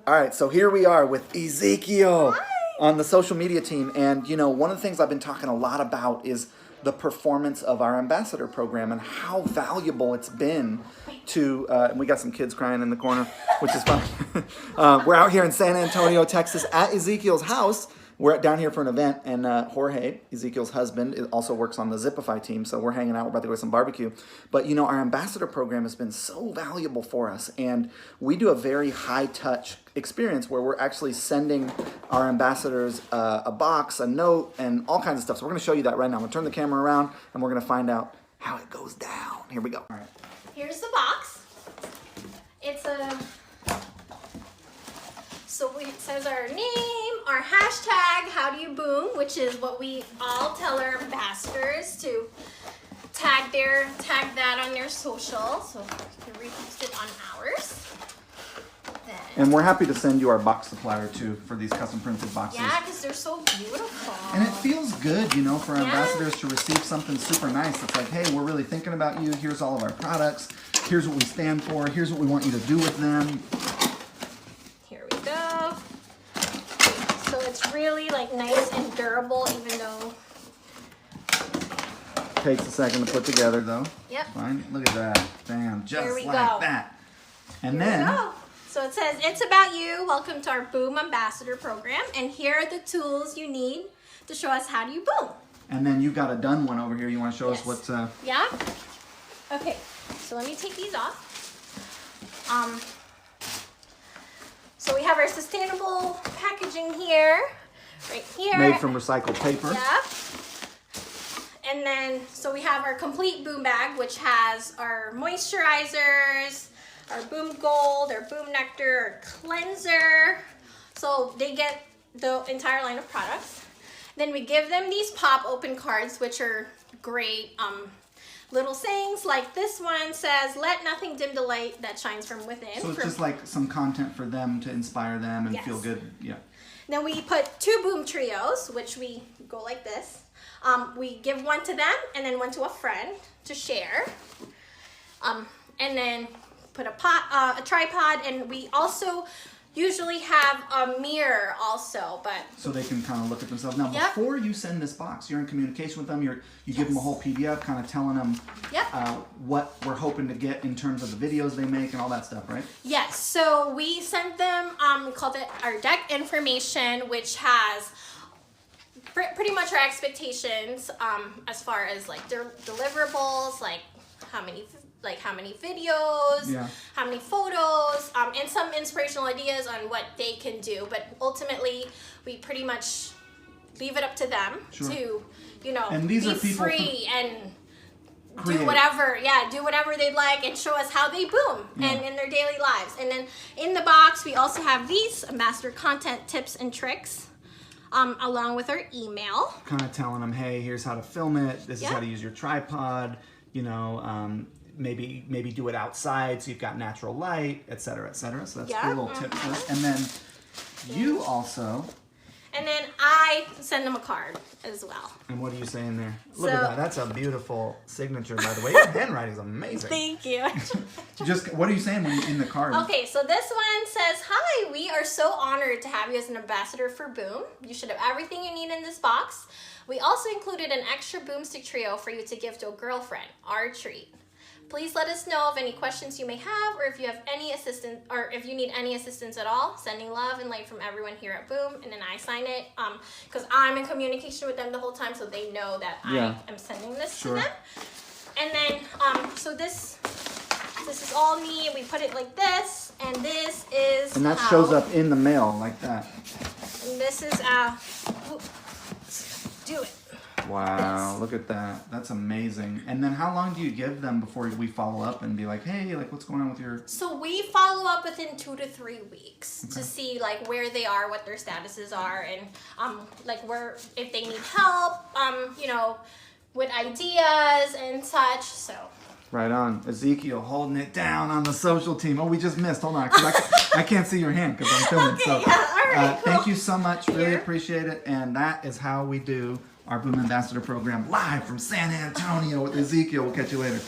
All right, so here we are with Ezekiel Hi. on the social media team. And, you know, one of the things I've been talking a lot about is the performance of our ambassador program and how valuable it's been to, and we got some kids crying in the corner, which is fun. We're out here in San Antonio, Texas at Ezekiel's house. We're down here for an event, and Jorge, Ezekiel's husband, also works on the Zipify team, so we're hanging out. We're about to go to some barbecue. But, you know, our ambassador program has been so valuable for us, and we do a very high-touch experience where we're actually sending our ambassadors a box, a note, and all kinds of stuff. So we're going to show you that right now. I'm going to turn the camera around, and we're going to find out how it goes down. Here we go. All right. Here's the box. So it says our name, our hashtag, how do you boom, which is what we all tell our ambassadors to tag that on their social. So you can repost it on ours. And we're happy to send you our box supplier too for these custom printed boxes. Yeah, because they're so beautiful. And it feels good, you know, for our ambassadors to receive something super nice. It's like, hey, we're really thinking about you. Here's all of our products. Here's what we stand for. Here's what we want you to do with them. Here we go. So it's really like nice and durable, even though. Takes a second to put together though. Yep. Fine. Look at that. Bam. Just like that. And Here then. we go. So it says, it's about you. Welcome to our Boom Ambassador Program. And here are the tools you need to show us how do you boom. And then you've got a done one over here. You want to show us what's... Yeah? Okay. So let me take these off. So we have our sustainable packaging here. Right here. Made from recycled paper. Yeah. And then, so we have our complete boom bag, which has our moisturizers, our Boom Gold, our Boom Nectar, our cleanser. So they get the entire line of products. Then we give them these pop open cards, which are great little sayings. Like this one says, let nothing dim the light that shines from within. So it's just like some content for them to inspire them and feel good. Yeah. Then we put 2 boom trios, which we go like this. We give one to them and then one to a friend to share. And then put a tripod, and we also usually have a mirror also, but so they can kind of look at themselves. Now, before you send this box, you're in communication with them. You give them a whole PDF, kind of telling them what we're hoping to get in terms of the videos they make and all that stuff, right? Yes. So we sent them. We called it our deck information, which has pretty much our expectations as far as like deliverables, like how many videos, how many photos, and some inspirational ideas on what they can do. But ultimately, we pretty much leave it up to them to, you know, and these be are people free and do whatever they'd like and show us how they boom and in their daily lives. And then in the box, we also have these ambassador content tips and tricks. Along with our email. Kind of telling them, hey, here's how to film it. This is how to use your tripod. You know, maybe do it outside so you've got natural light, et cetera, et cetera. So that's cool little tips for us. And then you also... And then I send them a card as well. And what do you say in there? Look at that. That's a beautiful signature, by the way. Your handwriting is amazing. Thank you. Just what are you saying when in the card? Okay, so this one says, hi, we are so honored to have you as an ambassador for Boom. You should have everything you need in this box. We also included an extra boomstick trio for you to give to a girlfriend, our treat. Please let us know of any questions you may have, or if you have any assistance, or if you need any assistance at all. Sending love and light from everyone here at Boom, and then I sign it because I'm in communication with them the whole time, so they know that I am sending this to them. And then, so this is all me. We put it like this, and this is and that shows up in the mail like that. And this is do it. Wow, look at that. That's amazing. And then how long do you give them before we follow up and be like, hey, like what's going on with your... So we follow up within 2 to 3 weeks to see like where they are, what their statuses are, and like if they need help, you know, with ideas and such, so. Right on. Ezekiel holding it down on the social team. Oh, we just missed. Hold on, because I can't see your hand because I'm filming. Okay, so, all right, cool. Thank you so much. Really appreciate it. And that is how we do our Boom Ambassador program live from San Antonio with Ezekiel. We'll catch you later.